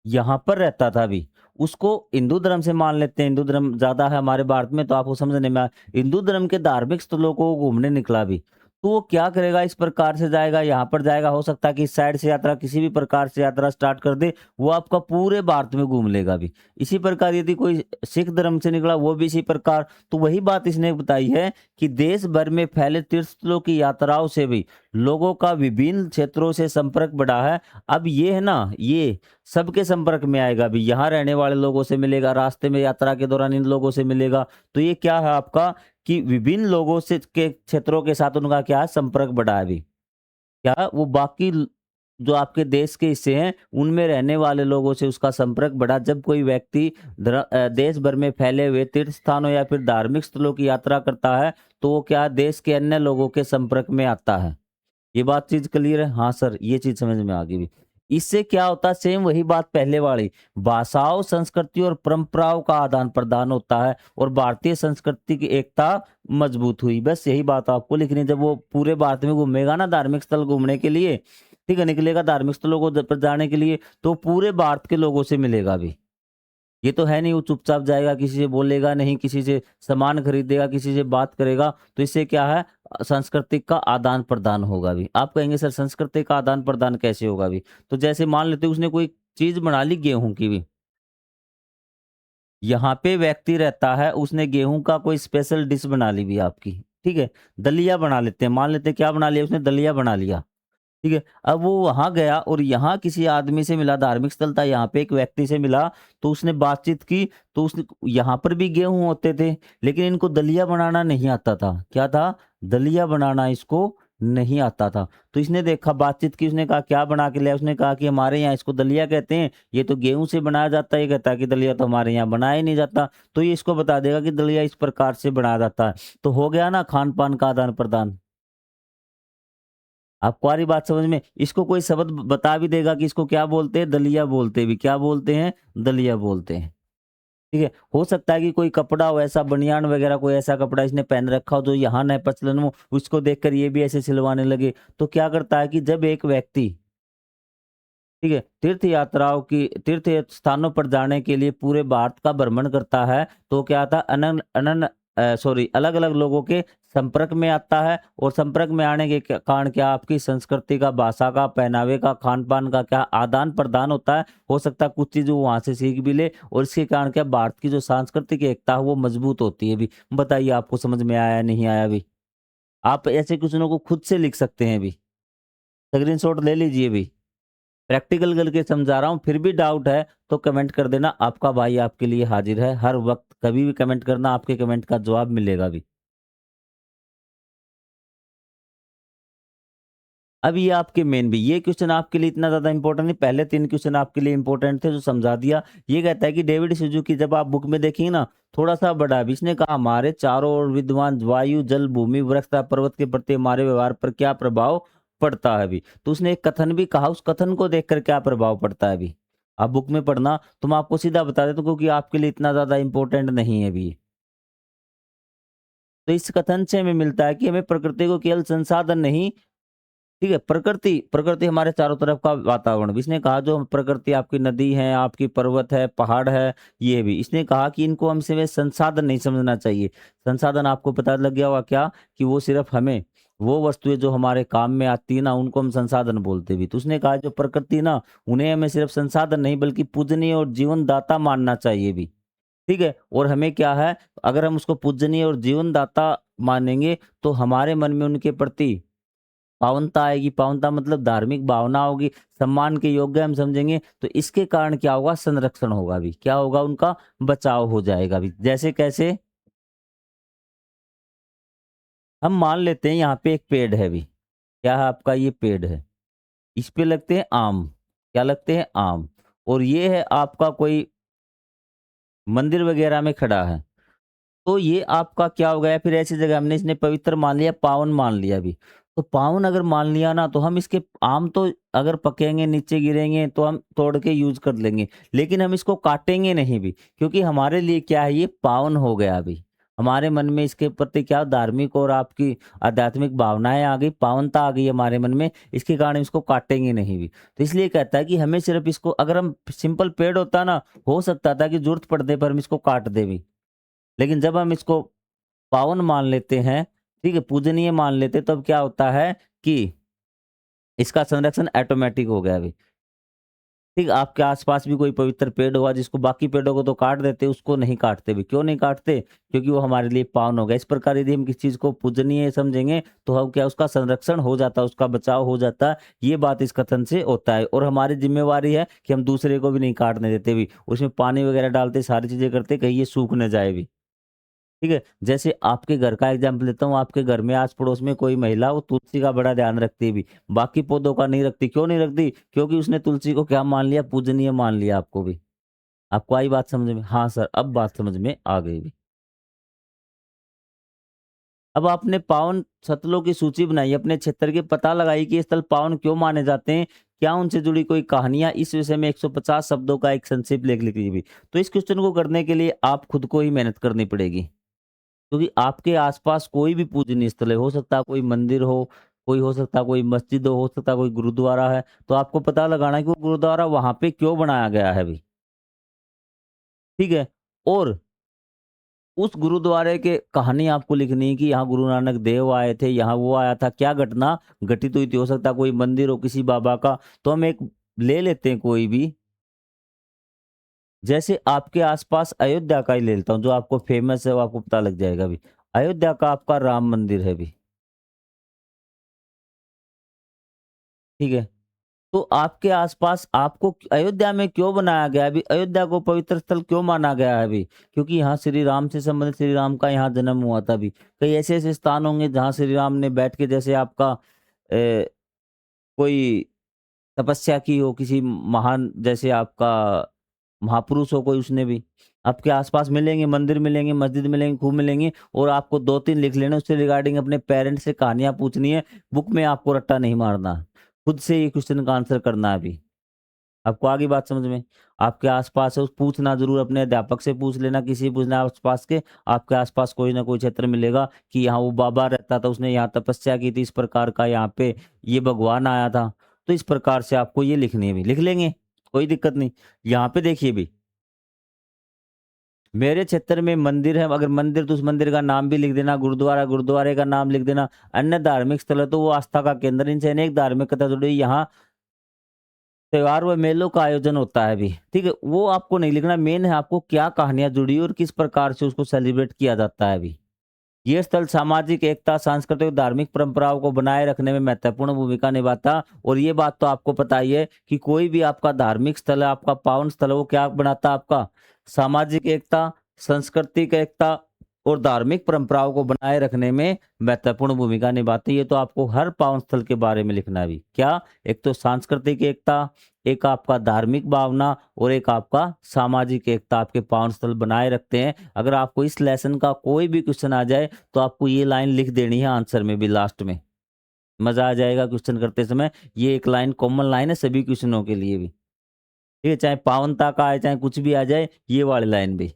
यहाँ पर रहता था अभी। उसको हिंदू धर्म से मान लेते हैं, हिंदू धर्म ज्यादा है हमारे भारत में तो आपको समझने में हिंदू धर्म के धार्मिक स्थलों को घूमने निकला भी। तो वो क्या करेगा? इस प्रकार से जाएगा, यहाँ पर जाएगा, हो सकता है कि इस साइड से यात्रा, किसी भी प्रकार से यात्रा स्टार्ट कर दे, वो आपका पूरे भारत में घूम लेगा भी। इसी प्रकार यदि कोई सिख धर्म से निकला, वो भी इसी प्रकार। तो वही बात इसने बताई है कि देश भर में फैले तीर्थ स्थलों की यात्राओं से भी लोगों का विभिन्न क्षेत्रों से संपर्क बढ़ा है। अब ये है ना, ये सबके संपर्क में आएगा भी। यहाँ रहने वाले लोगों से मिलेगा, रास्ते में यात्रा के दौरान इन लोगों से मिलेगा। तो ये क्या है आपका कि विभिन्न लोगों से के क्षेत्रों के साथ उनका क्या है? संपर्क बढ़ा है भी। क्या वो बाकी जो आपके देश के हिस्से हैं उनमें रहने वाले लोगों से उसका संपर्क बढ़ा। जब कोई व्यक्ति देश भर में फैले हुए तीर्थ स्थानों या फिर धार्मिक स्थलों की यात्रा करता है तो वो क्या, देश के अन्य लोगों के संपर्क में आता है। ये बात चीज क्लियर है? हाँ सर, ये चीज समझ में आ गई भी। इससे क्या होता है? सेम वही बात पहले वाली, भाषाओं, संस्कृति और परंपराओं का आदान प्रदान होता है और भारतीय संस्कृति की एकता मजबूत हुई। बस यही बात आपको लिखनी है। जब वो पूरे भारत में घूमेगा ना धार्मिक स्थल घूमने के लिए, ठीक है, निकलेगा धार्मिक स्थलों को पर जाने के लिए, तो पूरे भारत के लोगों से मिलेगा भी। ये तो है नहीं वो चुपचाप जाएगा, किसी से बोलेगा नहीं, किसी से सामान खरीदेगा, किसी से बात करेगा। तो इससे क्या है? सांस्कृतिक का आदान प्रदान होगा भी। आप कहेंगे सर सांस्कृतिक का आदान प्रदान कैसे होगा भी? तो जैसे मान लेते उसने कोई चीज बना ली गेहूं की भी, यहाँ पे व्यक्ति रहता है, उसने गेहूं का कोई स्पेशल डिश बना ली भी आपकी, ठीक है, दलिया बना लेते हैं, मान लेते हैं क्या बना लिया उसने? दलिया बना लिया। ठीक है। अब वो वहां गया और यहाँ किसी आदमी से मिला, धार्मिक स्थल था, यहाँ पे एक व्यक्ति से मिला, तो उसने बातचीत की। तो उसने, यहाँ पर भी गेहूं होते थे लेकिन इनको दलिया बनाना नहीं आता था। क्या था? दलिया बनाना इसको नहीं आता था। तो इसने देखा, बातचीत की, उसने कहा क्या बना के लिया? उसने कहा कि हमारे यहाँ इसको दलिया कहते हैं, ये तो गेहूँ से बनाया जाता है। ये कहता है कि दलिया तो हमारे यहाँ बनाया ही नहीं जाता। तो ये इसको बता देगा कि दलिया इस प्रकार से बनाया जाता है। तो हो गया ना खान-पान का आदान-प्रदान। आपको आ रही बात समझ में? इसको कोई शब्द बता भी देगा कि इसको क्या बोलते हैं? दलिया बोलते हैं भी। क्या बोलते हैं? दलिया बोलते हैं। ठीक है? हो सकता है कि कोई कपड़ा हो ऐसा, बनियान वगैरह कोई ऐसा कपड़ा इसने पहन रखा हो जो यहाँ नए प्रचलन हो, उसको देखकर ये भी ऐसे सिलवाने लगे। तो क्या करता है कि जब एक व्यक्ति, ठीक है, तीर्थ स्थानों पर जाने के लिए पूरे भारत का भ्रमण करता है, तो क्या आता है, अलग-अलग लोगों के संपर्क में आता है, और संपर्क में आने के कारण क्या आपकी संस्कृति का, भाषा का, पहनावे का, खान-पान का क्या आदान-प्रदान होता है। हो सकता है कुछ चीज़ वो वहाँ से सीख भी ले, और इसके कारण क्या भारत की जो सांस्कृतिक एकता है वो मजबूत होती है भी। बताइए आपको समझ में आया, नहीं आया भी? आप ऐसे क्वेश्चनों को खुद से लिख सकते हैं भी। स्क्रीनशॉट ले लीजिए भी। प्रैक्टिकल करके समझा रहा हूँ, फिर भी डाउट है तो कमेंट कर देना। आपका भाई आपके लिए हाजिर है, हर वक्त कभी भी कमेंट करना, आपके कमेंट का जवाब मिलेगा भी। अब ये आपके मेन भी, ये क्वेश्चन आपके लिए इतना ज्यादा इंपॉर्टेंट नहीं, पहले 3 क्वेश्चन आपके लिए इंपॉर्टेंट थे जो समझा दिया। ये कहता है कि डेविड सुजुकी, जब आप बुक में देखेंगे ना, थोड़ा सा बड़ा भी, इसने कहा हमारे चारों ओर विद्यमान वायु, जल, भूमि, वृक्ष तथा पर्वत के प्रति हमारे व्यवहार पर क्या प्रभाव पड़ता है अभी। तो उसने एक कथन भी कहा, उस कथन को देखकर क्या प्रभाव पड़ता है अभी। आप बुक में पढ़ना, तो मैं आपको सीधा बता देता हूँ क्योंकि आपके लिए इतना ज्यादा इंपॉर्टेंट नहीं है अभी। तो इस कथन से हमें मिलता है कि हमें प्रकृति को केवल संसाधन नहीं, ठीक है, प्रकृति प्रकृति हमारे चारों तरफ का वातावरण भी, इसने कहा जो प्रकृति आपकी नदी है, आपकी पर्वत है, पहाड़ है, ये भी इसने कहा कि इनको हमसे में संसाधन नहीं समझना चाहिए। संसाधन आपको पता लग गया होगा क्या, कि वो सिर्फ हमें, वो वस्तुएं जो हमारे काम में आती है ना, उनको हम संसाधन बोलते भी। तो उसने कहा जो प्रकृति ना, उन्हें हमें सिर्फ संसाधन नहीं बल्कि पूजनीय और जीवन दाता मानना चाहिए भी। ठीक है, और हमें क्या है, अगर हम उसको पूजनीय और जीवन दाता मानेंगे तो हमारे मन में उनके प्रति पावनता आएगी। पावनता मतलब धार्मिक भावना होगी, सम्मान के योग्य हम समझेंगे। तो इसके कारण क्या होगा, संरक्षण होगा भी, क्या होगा, उनका बचाव हो जाएगा भी। जैसे कैसे, हम मान लेते हैं यहाँ पे एक पेड़ है भी, क्या है आपका, ये पेड़ है, इस पे लगते हैं आम, क्या लगते हैं, आम। और ये है आपका कोई मंदिर वगैरह में खड़ा है, तो ये आपका क्या हो गया, फिर ऐसी जगह हमने इसने पवित्र मान लिया, पावन मान लिया भी। तो पावन अगर मान लिया ना, तो हम इसके आम तो अगर पकेंगे, नीचे गिरेंगे तो हम तोड़ के यूज कर लेंगे, लेकिन हम इसको काटेंगे नहीं भी, क्योंकि हमारे लिए क्या है, ये पावन हो गया अभी। हमारे मन में इसके प्रति क्या धार्मिक और आपकी आध्यात्मिक भावनाएं आ गई, पावनता आ गई हमारे मन में, इसके कारण इसको काटेंगे नहीं भी। तो इसलिए कहता है कि हमें सिर्फ इसको, अगर हम सिंपल पेड़ होता ना, हो सकता था कि जरूरत पड़ने पर हम इसको काट दे भी, लेकिन जब हम इसको पावन मान लेते हैं, ठीक है, पूजनीय मान लेते हैं, तब क्या होता है कि इसका संरक्षण ऑटोमेटिक हो गया अभी। ठीक, आपके आसपास भी कोई पवित्र पेड़ होगा जिसको, बाकी पेड़ों को तो काट देते, उसको नहीं काटते भी। क्यों नहीं काटते? क्योंकि वो हमारे लिए पावन हो गया। इस प्रकार यदि हम किसी चीज को पूजनीय समझेंगे तो हम क्या, उसका संरक्षण हो जाता है, उसका बचाव हो जाता है। ये बात इस कथन से होता है, और हमारी जिम्मेवारी है कि हम दूसरे को भी नहीं काटने देते भी, उसमें पानी वगैरह डालते, सारी चीजें करते, कहीं ये सूख न जाए भी। ठीक है, जैसे आपके घर का एग्जाम्पल लेता हूँ, आपके घर में आस पड़ोस में कोई महिला, वो तुलसी का बड़ा ध्यान रखती है भी, बाकी पौधों का नहीं रखती। क्यों नहीं रखती? क्योंकि उसने तुलसी को क्या मान लिया, पूजनीय मान लिया। आपको भी, आपको आई बात समझ में? हाँ सर, अब बात समझ में आ गई भी। अब आपने पावन स्थलों की सूची बनाई, अपने क्षेत्र की पता लगाई कि ये स्थल पावन क्यों माने जाते हैं, क्या उनसे जुड़ी कोई कहानियां, इस विषय में 150 शब्दों का एक संक्षिप्त लेख लिख लीजिए भी। तो इस क्वेश्चन को करने के लिए आप खुद को ही मेहनत करनी पड़ेगी, क्योंकि आपके आसपास कोई भी पूजनीय स्थल है, हो सकता है कोई मंदिर हो, कोई हो सकता है कोई मस्जिद हो सकता है कोई गुरुद्वारा है, तो आपको पता लगाना है कि वो गुरुद्वारा वहां पे क्यों बनाया गया है अभी। ठीक है, और उस गुरुद्वारे के कहानी आपको लिखनी है कि यहाँ गुरु नानक देव आए थे, यहाँ वो आया था, क्या घटना घटित हुई थी। हो सकता है कोई मंदिर हो किसी बाबा का, तो हम एक ले लेते हैं कोई भी, जैसे आपके आसपास अयोध्या का ही ले लेता हूँ, जो आपको फेमस है, वो आपको पता लग जाएगा अभी। अयोध्या का आपका राम मंदिर है अभी, ठीक है। तो आपके आसपास आपको अयोध्या में क्यों बनाया गया है अभी? अयोध्या को पवित्र स्थल क्यों माना गया है अभी? क्योंकि यहाँ श्री राम से संबंधित, श्री राम का यहाँ जन्म हुआ था अभी। कई ऐसे-ऐसे स्थान होंगे जहाँ श्री राम ने बैठ के, जैसे आपका कोई तपस्या की हो, किसी महान, जैसे आपका महापुरुष हो कोई, उसने भी। आपके आस-पास मिलेंगे, मंदिर मिलेंगे, मस्जिद मिलेंगे, खूब मिलेंगे, और आपको 2-3 लिख लेना, उससे रिगार्डिंग अपने पेरेंट्स से कहानियाँ पूछनी है, बुक में आपको रट्टा नहीं मारना। खुद से ये क्वेश्चन का आंसर करना है अभी। आपको आ गई बात समझ में? आपके आस-पास है, उस पूछना ज़रूर, अपने अध्यापक से पूछ लेना, किसी से पूछना आस-पास के, आपके आस-पास कोई ना कोई क्षेत्र मिलेगा कि यहाँ वो बाबा रहता था, उसने यहाँ तपस्या की थी, इस प्रकार का यहाँ पे ये भगवान आया था। तो इस प्रकार से आपको ये लिखनी है अभी, लिख लेंगे, कोई दिक्कत नहीं। यहाँ पे देखिए अभी, मेरे क्षेत्र में मंदिर है, अगर मंदिर तो उस मंदिर का नाम भी लिख देना, गुरुद्वारा, गुरुद्वारे का नाम लिख देना। अन्य धार्मिक स्थल है तो वो आस्था का केंद्र, इनसे अनेक धार्मिक कथा जुड़ी, यहाँ त्योहार व मेलों का आयोजन होता है अभी, ठीक है? वो आपको नहीं लिखना, मेन है आपको क्या कहानियाँ जुड़ी है और किस प्रकार से उसको सेलिब्रेट किया जाता है अभी। ये स्थल सामाजिक एकता, सांस्कृतिक और धार्मिक परंपराओं को बनाए रखने में महत्वपूर्ण भूमिका निभाता, और ये बात तो आपको पता ही है कि कोई भी आपका धार्मिक स्थल है, आपका पावन स्थल है, वो क्या बनाता है? आपका सामाजिक एकता, सांस्कृतिक एकता और धार्मिक परंपराओं को बनाए रखने में महत्वपूर्ण भूमिका निभाती है। तो आपको हर पावन स्थल के बारे में लिखना है भी। क्या? एक तो सांस्कृतिक एकता, एक आपका धार्मिक भावना, और एक आपका सामाजिक एकता आपके पावन स्थल बनाए रखते हैं। अगर आपको इस लेसन का कोई भी क्वेश्चन आ जाए तो आपको ये लाइन लिख देनी है आंसर में भी, लास्ट में। मज़ा आ जाएगा क्वेश्चन करते समय। ये एक लाइन कॉमन लाइन है सभी क्वेश्चनों के लिए भी। ठीक है? चाहे पावनता का आए, चाहे कुछ भी आ जाए, ये वाली लाइन भी।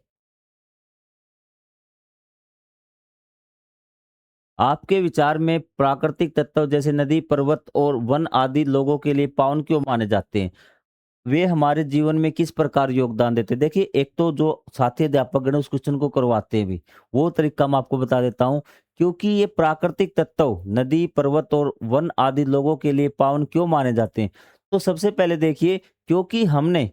आपके विचार में प्राकृतिक तत्व जैसे नदी, पर्वत और वन आदि लोगों के लिए पावन क्यों माने जाते हैं? वे हमारे जीवन में किस प्रकार योगदान देते हैं? देखिए, एक तो जो साथी अध्यापक गण उस क्वेश्चन को करवाते हैं भी, वो तरीका मैं आपको बता देता हूँ। क्योंकि ये प्राकृतिक तत्व नदी, पर्वत और वन आदि लोगों के लिए पावन क्यों माने जाते हैं? तो सबसे पहले देखिए, क्योंकि हमने,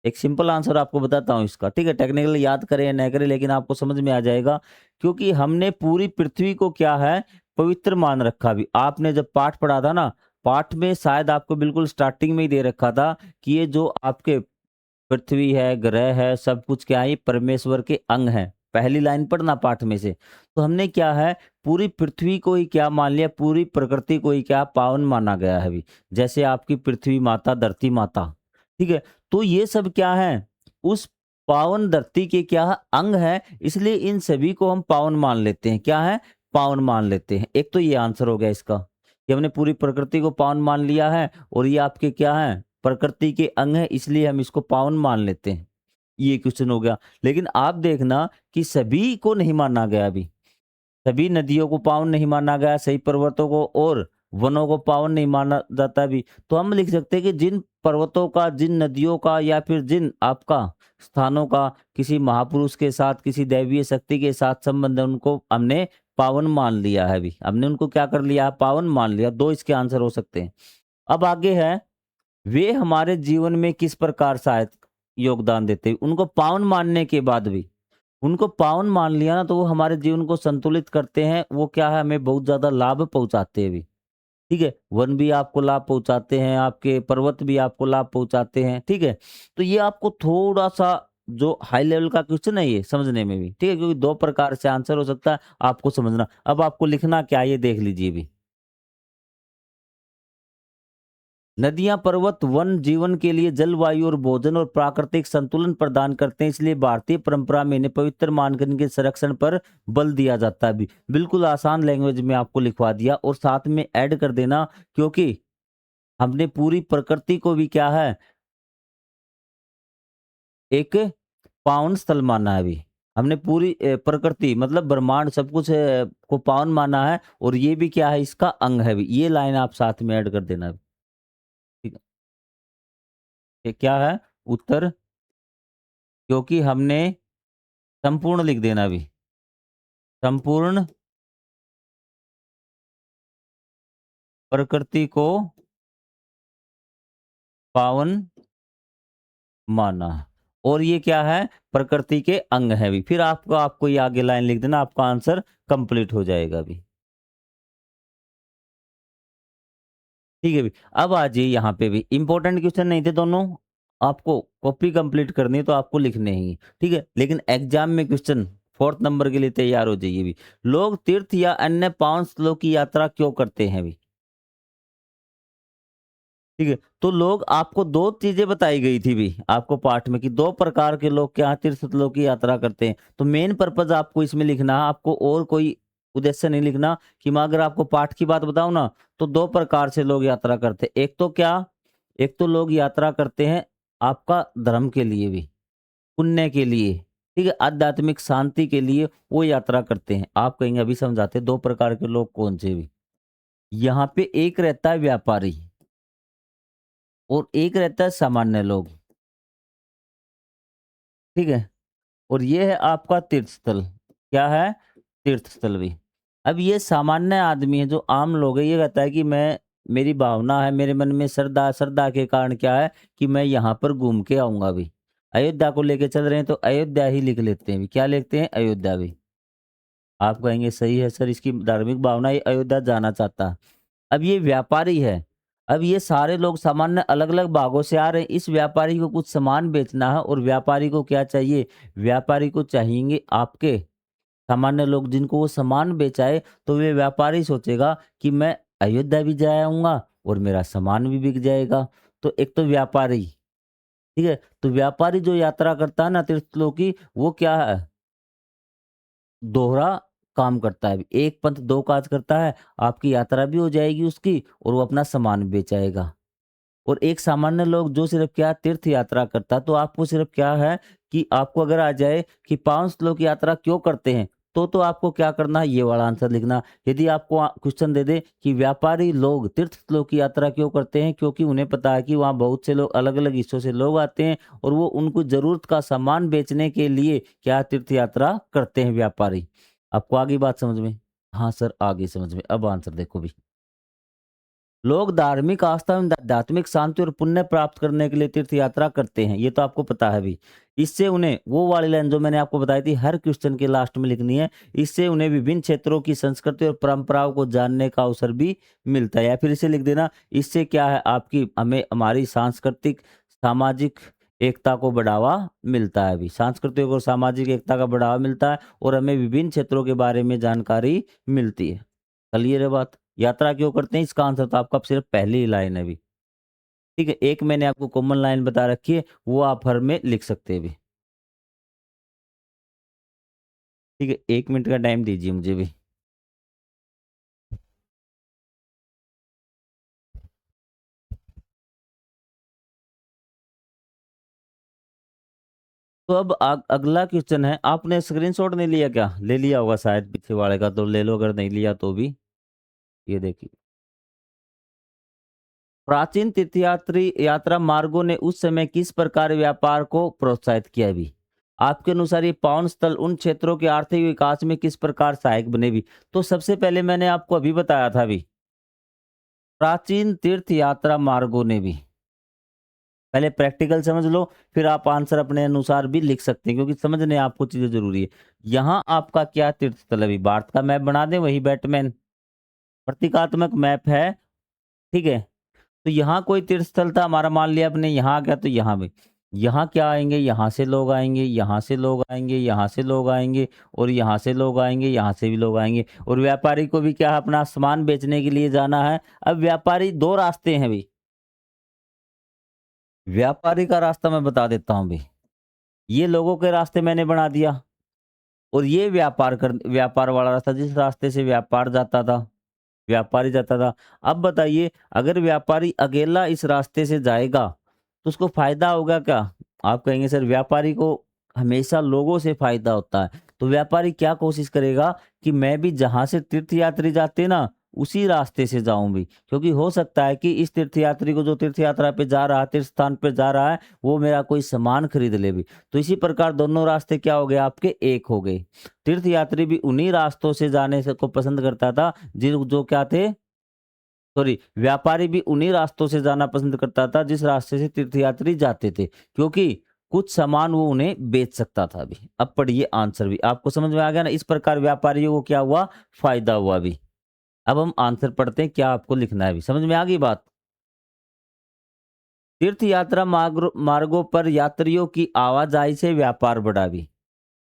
एक सिंपल आंसर आपको बताता हूँ इसका, ठीक है? टेक्निकली याद करें या नहीं करें, लेकिन आपको समझ में आ जाएगा। क्योंकि हमने पूरी पृथ्वी को क्या है, पवित्र मान रखा भी। आपने जब पाठ पढ़ा था ना, पाठ में शायद आपको बिल्कुल स्टार्टिंग में ही दे रखा था कि ये जो आपके पृथ्वी है, ग्रह है, सब कुछ क्या है, ये परमेश्वर के अंग हैं। पहली लाइन पढ़ना पाठ में से। तो हमने क्या है, पूरी पृथ्वी को ही क्या मान लिया, पूरी प्रकृति को ही क्या पावन माना गया है अभी। जैसे आपकी पृथ्वी माता, धरती माता, ठीक है? तो ये सब क्या है, उस पावन धरती के क्या है, अंग है, इसलिए इन सभी को हम पावन मान लेते हैं। क्या है? पावन मान लेते हैं। एक तो ये आंसर हो गया इसका, कि हमने पूरी प्रकृति को पावन मान लिया है, और ये आपके क्या है, प्रकृति के अंग है, इसलिए हम इसको पावन मान लेते हैं। ये क्वेश्चन हो गया। लेकिन आप देखना कि सभी को नहीं माना गया अभी। सभी नदियों को पावन नहीं माना गया, सही पर्वतों को और वनों को पावन नहीं माना जाता अभी। तो हम लिख सकते हैं कि जिन पर्वतों का, जिन नदियों का, या फिर जिन आपका स्थानों का किसी महापुरुष के साथ, किसी दैवीय शक्ति के साथ संबंध है, उनको हमने पावन मान लिया है अभी। हमने उनको क्या कर लिया? पावन मान लिया। 2 इसके आंसर हो सकते हैं। अब आगे है, वे हमारे जीवन में किस प्रकार सहायक योगदान देते हैं? उनको पावन मानने के बाद भी, उनको पावन मान लिया ना, तो वो हमारे जीवन को संतुलित करते हैं। वो क्या है, हमें बहुत ज़्यादा लाभ पहुँचाते हैं भी। ठीक है? वन भी आपको लाभ पहुँचाते हैं, आपके पर्वत भी आपको लाभ पहुँचाते हैं, ठीक है? तो ये आपको थोड़ा-सा जो हाई लेवल का क्वेश्चन है ये समझने में भी, ठीक है? क्योंकि 2 प्रकार से आंसर हो सकता है, आपको समझना। अब आपको लिखना क्या है, ये देख लीजिए अभी। नदियां, पर्वत, वन जीवन के लिए जलवायु और भोजन और प्राकृतिक संतुलन प्रदान करते हैं, इसलिए भारतीय परंपरा में इन्हें पवित्र मानकर इनके संरक्षण पर बल दिया जाता है भी। बिल्कुल आसान लैंग्वेज में आपको लिखवा दिया, और साथ में ऐड कर देना, क्योंकि हमने पूरी प्रकृति को भी क्या है, एक पावन स्थल माना है अभी। हमने पूरी प्रकृति मतलब ब्रह्मांड सब कुछ को पावन माना है, और ये भी क्या है, इसका अंग है भी। ये लाइन आप साथ में ऐड कर देना। ठीक है? ये क्या है उत्तर? क्योंकि हमने संपूर्ण लिख देना भी। संपूर्ण प्रकृति को पावन माना। और ये क्या है, प्रकृति के अंग है भी। फिर आपको ये आगे लाइन लिख देना, आपका आंसर कंप्लीट हो जाएगा भी। ठीक है भी। अब आ जाइए यहाँ पे भी इंपॉर्टेंट क्वेश्चन नहीं थे दोनों, आपको कॉपी कंप्लीट करनी है तो आपको लिखने ही, ठीक है। लेकिन एग्जाम में क्वेश्चन 4th नंबर के लिए तैयार हो जाइए भी। लोग तीर्थ या अन्य पावन स्थलों की यात्रा क्यों करते हैं भी? ठीक है, तो लोग आपको 2 चीज़ें बताई गई थी भी आपको पाठ में कि 2 प्रकार के लोग क्या तीर्थ स्थलों की यात्रा करते हैं। तो मेन पर्पज़ आपको इसमें लिखना है, आपको और कोई उद्देश्य नहीं लिखना कि मैं अगर आपको पाठ की बात बताऊँ ना, तो 2 प्रकार से लोग यात्रा करते हैं। एक तो क्या? एक तो लोग यात्रा करते हैं आपका धर्म के लिए भी, पुण्य के लिए, ठीक है? आध्यात्मिक शांति के लिए वो यात्रा करते हैं। आप कहेंगे अभी समझाते हैं 2 प्रकार के लोग कौन से भी? यहाँ पे एक रहता है व्यापारी और एक रहता है सामान्य लोग, ठीक है? और ये है आपका तीर्थ स्थल। क्या है? तीर्थ स्थल भी। अब ये सामान्य आदमी है जो आम लोग है, ये कहता है कि मैं मेरी भावना है, मेरे मन में श्रद्धा श्रद्धा के कारण क्या है कि मैं यहाँ पर घूम के आऊँगा भी। अयोध्या को लेके चल रहे हैं तो अयोध्या ही लिख लेते हैं भी। क्या लिखते हैं? अयोध्या भी। आप कहेंगे सही है सर, इसकी धार्मिक भावना ये अयोध्या जाना चाहता है। अब ये व्यापारी है। अब ये सारे लोग सामान्य अलग-अलग भागों से आ रहे हैं। इस व्यापारी को कुछ सामान बेचना है और व्यापारी को क्या चाहिए? व्यापारी को चाहिएंगे आपके सामान्य लोग जिनको वो सामान बेचा है, तो वे व्यापारी सोचेगा कि मैं अयोध्या भी जा आऊँगा और मेरा सामान भी बिक जाएगा। तो एक तो व्यापारी, ठीक है? तो व्यापारी जो यात्रा करता है ना तीर्थलों की, वो क्या है? दोहरा काम करता है। एक पंथ दो काज करता है, आपकी यात्रा भी हो जाएगी उसकी और वो अपना सामान भी बेचाएगा। और एक सामान्य लोग जो सिर्फ़ क्या तीर्थ यात्रा करता है, तो आपको सिर्फ़ क्या है कि आपको अगर आ जाए कि पावन स्थलों की यात्रा क्यों करते हैं, तो आपको क्या करना है ये वाला आंसर लिखना। यदि आपको क्वेश्चन दे दे कि व्यापारी लोग तीर्थ स्थलों की यात्रा क्यों करते हैं? क्योंकि उन्हें पता है कि वहाँ बहुत से लोग अलग-अलग हिस्सों से लोग आते हैं और वो उनको ज़रूरत का सामान बेचने के लिए क्या तीर्थ यात्रा करते हैं व्यापारी। आपको आ गई बात समझ में? हाँ सर, आ गई समझ में। अब आंसर देखो भी। लोग धार्मिक आस्था एवं आध्यात्मिक शांति और पुण्य प्राप्त करने के लिए तीर्थ यात्रा करते हैं, ये तो आपको पता है भी। इससे उन्हें वो वाली लाइन जो मैंने आपको बताई थी हर क्वेश्चन के लास्ट में लिखनी है। इससे उन्हें विभिन्न क्षेत्रों की संस्कृति और परंपराओं को जानने का अवसर भी मिलता है। या फिर इसे लिख देना, इससे क्या है आपकी हमें हमारी सांस्कृतिक सामाजिक एकता को बढ़ावा मिलता है भी। सांस्कृतिक और सामाजिक एकता का बढ़ावा मिलता है और हमें विभिन्न क्षेत्रों के बारे में जानकारी मिलती है। क्लियर है बात? यात्रा क्यों करते हैं इसका आंसर तो आपका सिर्फ पहली ही लाइन है अभी। ठीक है, एक मैंने आपको कॉमन लाइन बता रखी है, वो आप हर में लिख सकते हैं अभी। ठीक है, 1 मिनट का टाइम दीजिए मुझे भी। तो अब अगला क्वेश्चन है, आपने स्क्रीनशॉट नहीं लिया क्या? ले लिया होगा शायद पीछे वाले का, तो ले लो अगर नहीं लिया तो भी। ये देखिए, प्राचीन तीर्थयात्री यात्रा मार्गों ने उस समय किस प्रकार व्यापार को प्रोत्साहित किया भी? आपके अनुसार ये पावन स्थल उन क्षेत्रों के आर्थिक विकास में किस प्रकार सहायक बने भी? तो सबसे पहले मैंने आपको अभी बताया था भी, प्राचीन तीर्थ यात्रा मार्गों ने भी। पहले प्रैक्टिकल समझ लो, फिर आप आंसर अपने अनुसार भी लिख सकते हैं क्योंकि समझने आपको चीजें जरूरी है। यहाँ आपका क्या तीर्थ स्थल है? अभी भारत का मैप बना दें, वही बैटमैन प्रतीकात्मक मैप है, ठीक है। तो यहाँ कोई तीर्थ स्थल था हमारा, मान लिया आपने यहाँ आ गया, तो यहाँ भी यहाँ क्या आएंगे? यहाँ से लोग आएंगे, यहाँ से लोग आएंगे, यहाँ से लोग आएंगे और यहाँ से लोग आएंगे, यहाँ से भी लोग आएंगे। और व्यापारी को भी क्या है, अपना सामान बेचने के लिए जाना है। अब व्यापारी दो रास्ते हैं भी, व्यापारी का रास्ता मैं बता देता हूँ भी। ये लोगों के रास्ते मैंने बना दिया और ये व्यापार वाला रास्ता, जिस रास्ते से व्यापार जाता था, व्यापारी जाता था। अब बताइए, अगर व्यापारी अकेला इस रास्ते से जाएगा तो उसको फायदा होगा क्या? आप कहेंगे सर व्यापारी को हमेशा लोगों से फायदा होता है। तो व्यापारी क्या कोशिश करेगा कि मैं भी जहां से तीर्थयात्री जाते ना उसी रास्ते से जाऊं भी, क्योंकि हो सकता है कि इस तीर्थयात्री को जो तीर्थ यात्रा पे जा रहा है, तीर्थ स्थान पे जा रहा है, वो मेरा कोई सामान खरीद ले भी। तो इसी प्रकार दोनों रास्ते क्या हो गए आपके? एक हो गए। तीर्थयात्री भी उन्हीं रास्तों से जाने से को पसंद करता था जिन जो क्या थे, सॉरी, व्यापारी भी उन्हीं रास्तों से जाना पसंद करता था जिस रास्ते से तीर्थयात्री जाते थे, क्योंकि कुछ सामान वो उन्हें बेच सकता था भी। अब पढ़िए आंसर भी, आपको समझ में आ गया ना? इस प्रकार व्यापारियों को क्या हुआ? फायदा हुआ भी। अब हम आंसर पढ़ते हैं, क्या आपको लिखना है अभी, समझ में आ गई बात। तीर्थ यात्रा मार्गों पर यात्रियों की आवाजाही से व्यापार बढ़ा भी।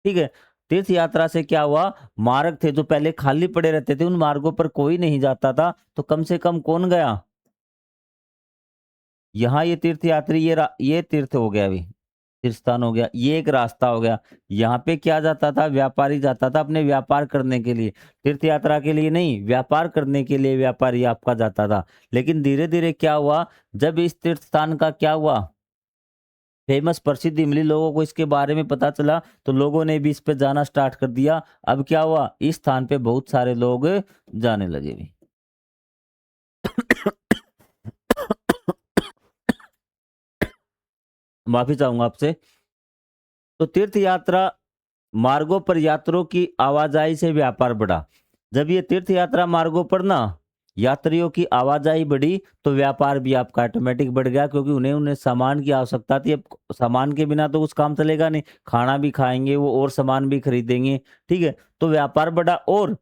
ठीक है, तीर्थ यात्रा से क्या हुआ, मार्ग थे जो पहले खाली पड़े रहते थे, उन मार्गों पर कोई नहीं जाता था, तो कम से कम कौन गया, यहाँ ये तीर्थ यात्री, ये तीर्थ हो गया अभी, तीर्थ स्थान हो गया, ये एक रास्ता हो गया। यहाँ पे क्या जाता था, व्यापारी जाता था अपने व्यापार करने के लिए, तीर्थ यात्रा के लिए नहीं, व्यापार करने के लिए व्यापारी आपका जाता था। लेकिन धीरे धीरे क्या हुआ, जब इस तीर्थ स्थान का क्या हुआ, फेमस प्रसिद्धि मिली, लोगों को इसके बारे में पता चला, तो लोगों ने भी इस पे जाना स्टार्ट कर दिया। अब क्या हुआ, इस स्थान पे बहुत सारे लोग जाने लगे भी। माफी चाहूंगा आपसे। तो तीर्थ यात्रा मार्गों पर यात्रियों की आवाजाही से व्यापार बढ़ा। जब ये तीर्थ यात्रा मार्गों पर ना यात्रियों की आवाजाही बढ़ी, तो व्यापार भी आपका ऑटोमेटिक बढ़ गया, क्योंकि उन्हें उन्हें सामान की आवश्यकता थी। अब सामान के बिना तो कुछ काम चलेगा नहीं, खाना भी खाएंगे वो और सामान भी खरीदेंगे। ठीक है, तो व्यापार बढ़ा और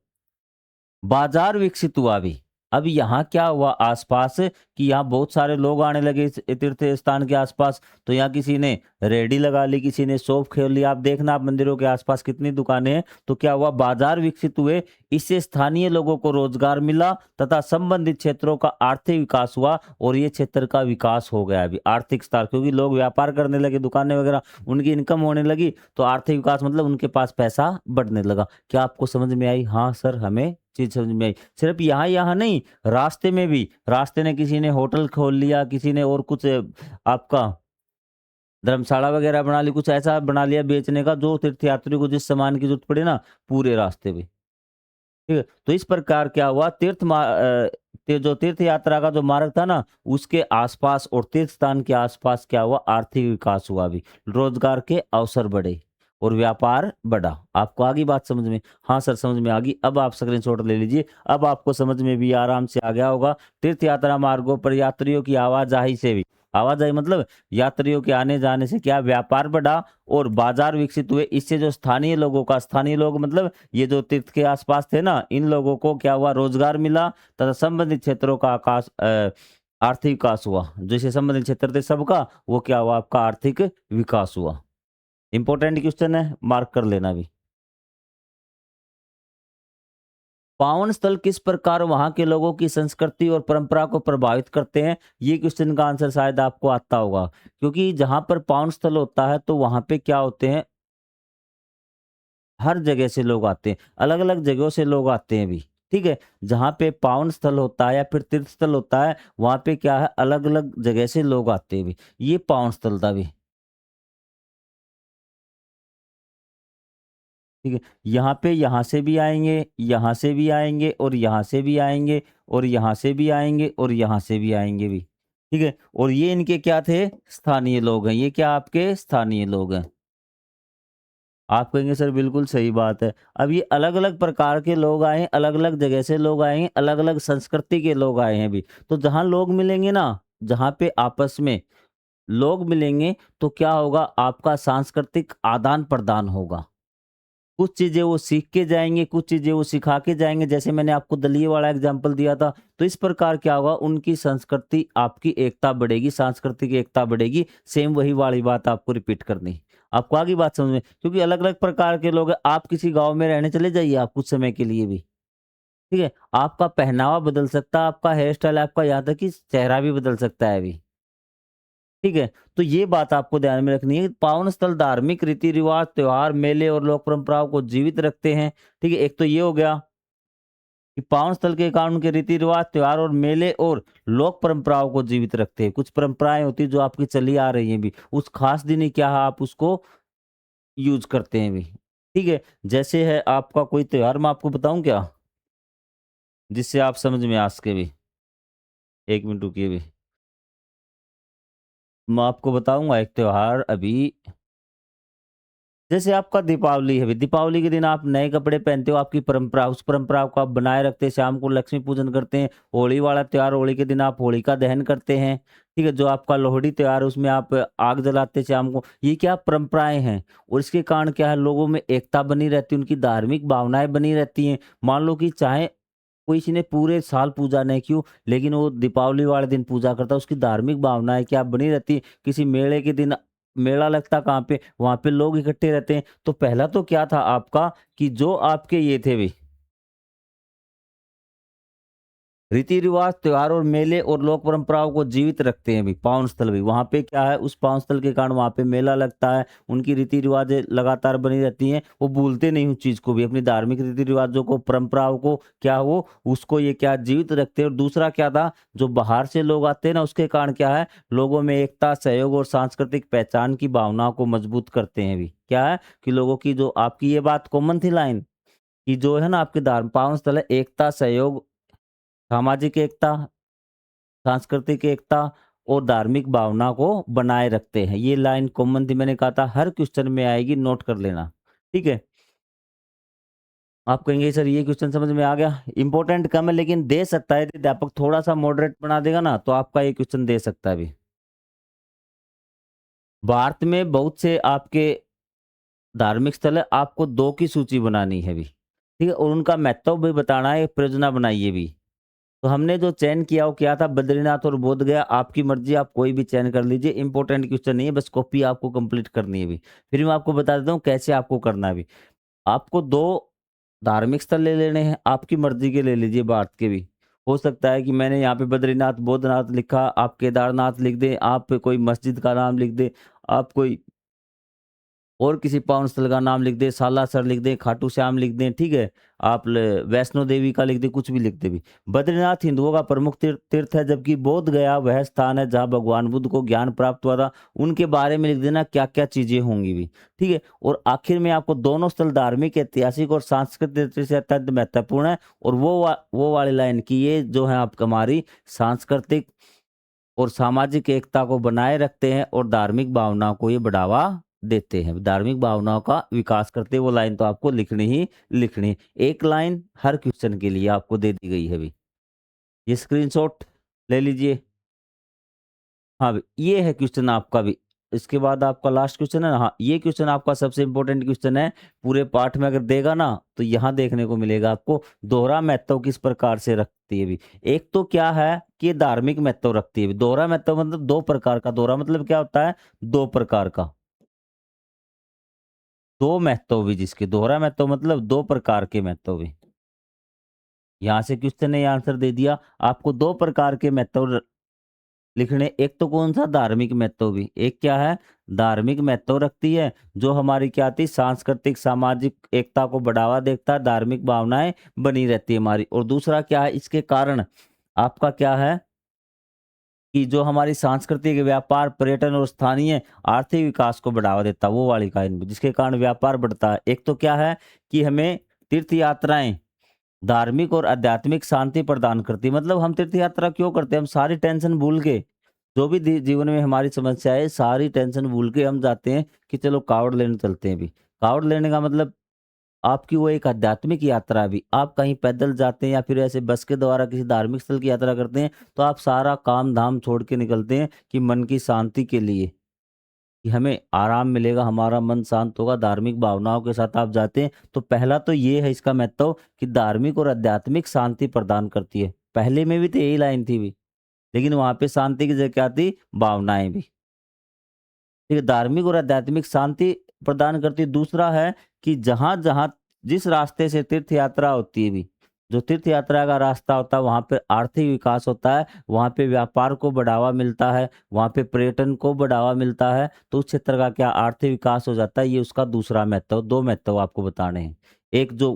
बाजार विकसित हुआ भी। अब यहाँ क्या हुआ आसपास, कि यहाँ बहुत सारे लोग आने लगे इस तीर्थ स्थान के आसपास, तो यहाँ किसी ने रेहड़ी लगा ली, किसी ने शॉप खोल लिया। आप देखना, आप मंदिरों के आसपास कितनी दुकानें हैं, तो क्या हुआ, बाजार विकसित हुए, इससे स्थानीय लोगों को रोजगार मिला तथा संबंधित क्षेत्रों का आर्थिक विकास हुआ, और ये क्षेत्र का विकास हो गया अभी, आर्थिक स्तर, क्योंकि लोग व्यापार करने लगे, दुकानें वगैरह, उनकी इनकम होने लगी, तो आर्थिक विकास मतलब उनके पास पैसा बढ़ने लगा। क्या आपको समझ में आई? हाँ सर, हमें चीज समझ में आई। सिर्फ यहाँ यहाँ नहीं, रास्ते में भी, रास्ते ने किसी ने होटल खोल लिया, किसी ने और कुछ आपका धर्मशाला वगैरह बना ली, कुछ ऐसा बना लिया बेचने का, जो तीर्थयात्री को जिस सामान की जरूरत पड़े ना, पूरे रास्ते पे। ठीक है, तो इस प्रकार क्या हुआ, जो तीर्थ यात्रा का जो मार्ग था ना, उसके आसपास और तीर्थ स्थान के आसपास क्या हुआ, आर्थिक विकास हुआ भी, रोजगार के अवसर बढ़े और व्यापार बढ़ा। आपको आगे बात समझ में? हाँ सर, समझ में आ गई। अब आप स्क्रीनशॉट ले लीजिए, अब आपको समझ में भी आराम से आ गया होगा। तीर्थ यात्रा मार्गों पर यात्रियों की आवाजाही से भी, आवाजाही मतलब यात्रियों के आने जाने से क्या व्यापार बढ़ा और बाजार विकसित हुए, इससे जो स्थानीय लोगों का, स्थानीय लोग मतलब ये जो तीर्थ के आसपास थे ना, इन लोगों को क्या हुआ, रोजगार मिला तथा संबंधित क्षेत्रों का आर्थिक विकास हुआ। जैसे संबंधित क्षेत्र थे सबका, वो क्या हुआ, आपका आर्थिक विकास हुआ। इंपॉर्टेंट क्वेश्चन है, मार्क कर लेना भी। पावन स्थल किस प्रकार वहां के लोगों की संस्कृति और परंपरा को प्रभावित करते हैं? ये क्वेश्चन का आंसर शायद आपको आता होगा, क्योंकि जहां पर पावन स्थल होता है तो वहां पे क्या होते हैं, हर जगह से लोग आते हैं, अलग अलग जगहों से लोग आते हैं भी। ठीक है, जहाँ पे पावन स्थल होता है या फिर तीर्थ स्थल होता है, वहां पे क्या है, अलग अलग जगह से लोग आते हैं भी, ये पावन स्थल था भी। ठीक है, यहाँ पे यहाँ से भी आएंगे, यहाँ से भी आएंगे, और यहाँ से भी आएंगे, और यहाँ से भी आएंगे, और यहाँ से भी आएंगे भी। ठीक है, और ये इनके क्या थे, स्थानीय लोग हैं, ये क्या आपके स्थानीय लोग हैं। आप कहेंगे सर बिल्कुल सही बात है। अब ये अलग अलग प्रकार के लोग आए हैं, अलग अलग जगह से लोग आए हैं, अलग अलग संस्कृति के लोग आए हैं भी। तो जहाँ लोग मिलेंगे ना, जहाँ पे आपस में लोग मिलेंगे, तो क्या होगा, आपका सांस्कृतिक आदान प्रदान होगा। कुछ चीज़ें वो सीख के जाएँगे, कुछ चीज़ें वो सिखा के जाएँगे, जैसे मैंने आपको दलिये वाला एग्ज़ाम्पल दिया था। तो इस प्रकार क्या होगा, उनकी संस्कृति, आपकी एकता बढ़ेगी, सांस्कृतिक एकता बढ़ेगी। सेम वही वाली बात आपको रिपीट करनी है। आपको आ गई बात समझ में? क्योंकि अलग-अलग प्रकार के लोग हैं। आप किसी गाँव में रहने चले जाइए आप कुछ समय के लिए भी, ठीक है? आपका पहनावा बदल सकता है, आपका हेयर स्टाइल, आपका यहाँ तक कि चेहरा भी बदल सकता है अभी। ठीक है, तो ये बात आपको ध्यान में रखनी है। पावन स्थल धार्मिक रीति-रिवाज, त्योहार, मेले और लोक परंपराओं को जीवित रखते हैं। ठीक है, एक तो ये हो गया कि पावन स्थल के कारण उनके रीति-रिवाज, त्योहार और मेले और लोक परंपराओं को जीवित रखते हैं। कुछ परंपराएँ होती हैं जो आपकी चली आ रही हैं भी, उस खास दिन ही क्या है, आप उसको यूज़ करते हैं भी। ठीक है, जैसे है आपका कोई त्योहार, मैं आपको बताऊँ क्या? जिससे आप समझ में आ सके भी। 1 मिनट रुकिए भी। मैं आपको बताऊँगा एक त्योहार अभी, जैसे आपका दीपावली है, दीपावली के दिन आप नए कपड़े पहनते हो, आपकी परंपरा, उस परंपरा को आप बनाए रखते हैं। शाम को लक्ष्मी पूजन करते हैं। होली वाला त्योहार, होली के दिन आप होलिका दहन करते हैं। ठीक है, जो आपका लोहड़ी त्योहार है उसमें आप आग जलाते हैं शाम को। ये क्या परंपराएं हैं, और इसके कारण क्या है, लोगों में एकता बनी रहती है, उनकी धार्मिक भावनाएं बनी रहती हैं। मान लो कि चाहे किसी ने पूरे साल पूजा नहीं की हो, लेकिन वो दीपावली वाले दिन पूजा करता है, उसकी धार्मिक भावनाएँ क्या बनी रहती है। किसी मेले के दिन मेला लगता कहाँ पे, वहाँ पे लोग इकट्ठे रहते हैं। तो पहला तो क्या था आपका कि जो आपके ये थे भई रीति-रिवाज, त्योहार और मेले और लोक परंपराओं को जीवित रखते हैं भी पावन स्थल भी। वहाँ पे क्या है उस पावन स्थल के कारण वहाँ पे मेला लगता है, उनकी रीति-रिवाज़ें लगातार बनी रहती हैं, वो भूलते नहीं उस चीज़ को भी, अपनी धार्मिक रीति-रिवाज़ों को, परंपराओं को क्या वो उसको ये क्या जीवित रखते हैं। और दूसरा क्या था, जो बाहर से लोग आते हैं ना उसके कारण क्या है, लोगों में एकता, सहयोग और सांस्कृतिक पहचान की भावना को मजबूत करते हैं भी। क्या है कि लोगों की जो आपकी ये बात कॉमन थी लाइन कि जो है ना आपके पावन स्थल है एकता, सहयोग, सामाजिक एकता, सांस्कृतिक एकता और धार्मिक भावना को बनाए रखते हैं। ये लाइन कॉमन थी मैंने कहा था हर क्वेश्चन में आएगी नोट कर लेना। ठीक है? आप कहेंगे सर ये क्वेश्चन समझ में आ गया। इम्पोर्टेंट कम है लेकिन दे सकता है यदि अध्यापक थोड़ा-सा मॉडरेट बना देगा ना तो आपका ये क्वेश्चन दे सकता है अभी। भारत में बहुत से आपके धार्मिक स्थल है, आपको 2 की सूची बनानी है अभी। ठीक है? और उनका महत्व भी बताना है, एक परियोजना बनाइए भी। तो हमने जो चयन किया वो क्या था बद्रीनाथ और बोधगया आपकी मर्जी आप कोई भी चयन कर लीजिए इंपॉर्टेंट क्वेश्चन नहीं है बस कॉपी आपको कंप्लीट करनी है भी। फिर मैं आपको बता देता हूँ कैसे आपको करना है भी। आपको 2 धार्मिक स्थल ले लेने हैं, आपकी मर्जी के ले लीजिए भारत के भी। हो सकता है कि मैंने यहाँ पे बद्रीनाथ, बोधनाथ लिखा, आप केदारनाथ लिख दें, आप कोई मस्जिद का नाम लिख दें, आप कोई और किसी पावन स्थल का नाम लिख दें, सालासर लिख दें, खाटू श्याम लिख दें, ठीक है? आप ल वैष्णो देवी का लिख दें, कुछ भी लिख दें भी। बद्रीनाथ हिंदुओं का प्रमुख तीर्थ है, जबकि बोध गया वह स्थान है जहाँ भगवान बुद्ध को ज्ञान प्राप्त हुआ था। उनके बारे में लिख देना क्या-क्या चीज़ें होंगी भी, ठीक है? और आखिर में आपको दोनों स्थल धार्मिक, ऐतिहासिक और सांस्कृतिक दृष्टि से अत्यंत महत्वपूर्ण है और वो वाली लाइन कि ये जो है आप हमारी सांस्कृतिक और सामाजिक एकता को बनाए रखते हैं और धार्मिक भावनाओं को ये बढ़ावा देते हैं। धार्मिक भावनाओं का विकास करते हैं, वो लाइन तो आपको लिखनी ही लिखनी है। एक लाइन हर क्वेश्चन के लिए आपको दे दी गई है अभी। ये स्क्रीनशॉट ले लीजिए। हाँ, ये है क्वेश्चन आपका भी। इसके बाद आपका लास्ट क्वेश्चन है ना हाँ, ये क्वेश्चन आपका सबसे इम्पोर्टेंट क्वेश्चन है। पूरे पाठ में अगर देगा ना तो यहाँ देखने को मिलेगा आपको दोहरा महत्व किस प्रकार से रखती है भी। एक तो क्या है कि ये धार्मिक महत्व रखती है भी। दोहरा महत्व मतलब 2 प्रकार का। दोहरा मतलब क्या होता है? 2 प्रकार का। 2 महत्व भी जिसके दोहरा महत्व मतलब 2 प्रकार के महत्व भी। यहाँ से क्वेश्चन ने आंसर दे दिया। आपको 2 प्रकार के महत्व लिखने एक तो कौन-सा धार्मिक महत्व भी, एक क्या है धार्मिक महत्व रखती है, जो हमारी क्या थी सांस्कृतिक सामाजिक एकता को बढ़ावा देता है, धार्मिक भावनाएँ बनी रहती है हमारी। और दूसरा क्या है इसके कारण आपका क्या है कि जो हमारी सांस्कृतिक व्यापार, पर्यटन और स्थानीय आर्थिक विकास को बढ़ावा देता है, वो वाली काइन जिसके कारण व्यापार बढ़ता है। एक तो क्या है कि हमें तीर्थ यात्राएँ धार्मिक और आध्यात्मिक शांति प्रदान करती है। मतलब हम तीर्थ यात्रा क्यों करते हैं? हम सारी टेंशन भूल के, जो भी जीवन में हमारी समस्या है, सारी टेंशन भूल के हम जाते हैं कि चलो कावड़ लेने चलते हैं भी। कावड़ लेने का मतलब आपकी वो एक आध्यात्मिक यात्रा है भी। आप कहीं पैदल जाते हैं या फिर ऐसे बस के द्वारा किसी धार्मिक स्थल की यात्रा करते हैं, तो आप सारा काम-धाम छोड़ के निकलते हैं कि मन की शांति के लिए। कि हमें आराम मिलेगा, हमारा मन शांत होगा, धार्मिक भावनाओं के साथ आप जाते हैं, तो पहला तो ये है इसका महत्व कि धार्मिक और आध्यात्मिक शांति प्रदान करती है। पहले में भी तो यही लाइन थी भी, लेकिन वहाँ पे शांति की जगह क्या थी? भावनाएँ भी। ठीक है, धार्मिक और आध्यात्मिक शांति प्रदान करती है। दूसरा है कि जहाँ-जहाँ जिस रास्ते से तीर्थ यात्रा होती है भी, जो तीर्थ यात्रा का रास्ता होता है, वहाँ पे आर्थिक विकास होता है, वहाँ पे व्यापार को बढ़ावा मिलता है, वहाँ पे पर्यटन को बढ़ावा मिलता है, तो उस क्षेत्र का क्या आर्थिक विकास हो जाता है, ये उसका दूसरा महत्व 2 महत्व आपको बताने हैं। एक जो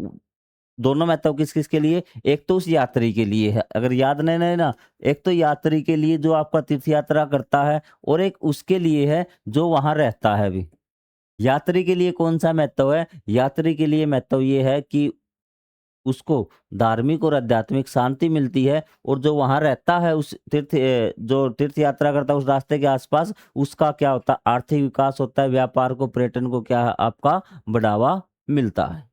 दोनों महत्व किस-किस के लिए? एक तो उस यात्री के लिए है, अगर याद नहीं रहे ना, एक तो यात्री के लिए जो आपका तीर्थ यात्रा करता है और एक उसके लिए है जो वहाँ रहता है अभी। यात्री के लिए कौन-सा महत्व है? यात्री के लिए महत्व ये है कि उसको धार्मिक और आध्यात्मिक शांति मिलती है और जो वहाँ रहता है उस जो तीर्थ यात्रा करता है उस रास्ते के आस-पास, उसका क्या होता है आर्थिक विकास होता है, व्यापार को, पर्यटन को क्या है आपका बढ़ावा मिलता है।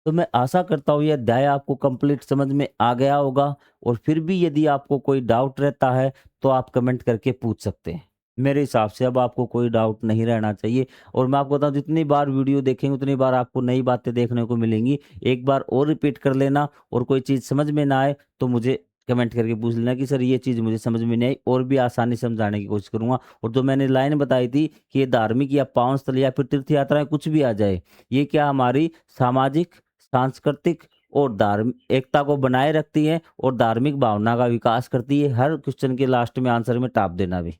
तो मैं आशा करता हूँ ये अध्याय आपको कंप्लीट समझ में आ गया होगा और फिर भी यदि आपको कोई डाउट रहता है तो आप कमेंट करके पूछ सकते हैं। मेरे हिसाब से अब आपको कोई डाउट नहीं रहना चाहिए। और मैं आपको बताऊँ, जितनी बार वीडियो देखेंगे उतनी बार आपको नई बातें देखने को मिलेंगी। एक बार और रिपीट कर लेना, और कोई चीज़ समझ में ना आए तो मुझे कमेंट करके पूछ लेना कि सर ये चीज़ मुझे समझ में नहीं आई, और भी आसानी से समझाने की कोशिश करूँगा। और जो मैंने लाइन बताई थी कि ये धार्मिक या पावन स्थल या फिर तीर्थ यात्राएँ कुछ भी आ जाए, ये क्या हमारी सामाजिक, सांस्कृतिक और धार्मिक एकता को बनाए रखती है, और धार्मिक भावना का विकास करती है। हर क्वेश्चन के लास्ट में आंसर में टाप देना भी।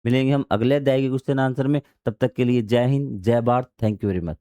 मिलेंगे हम अगले अध्याय के क्वेश्चन आंसर में, तब तक के लिए जय हिंद, जय Bharat, thank you very much.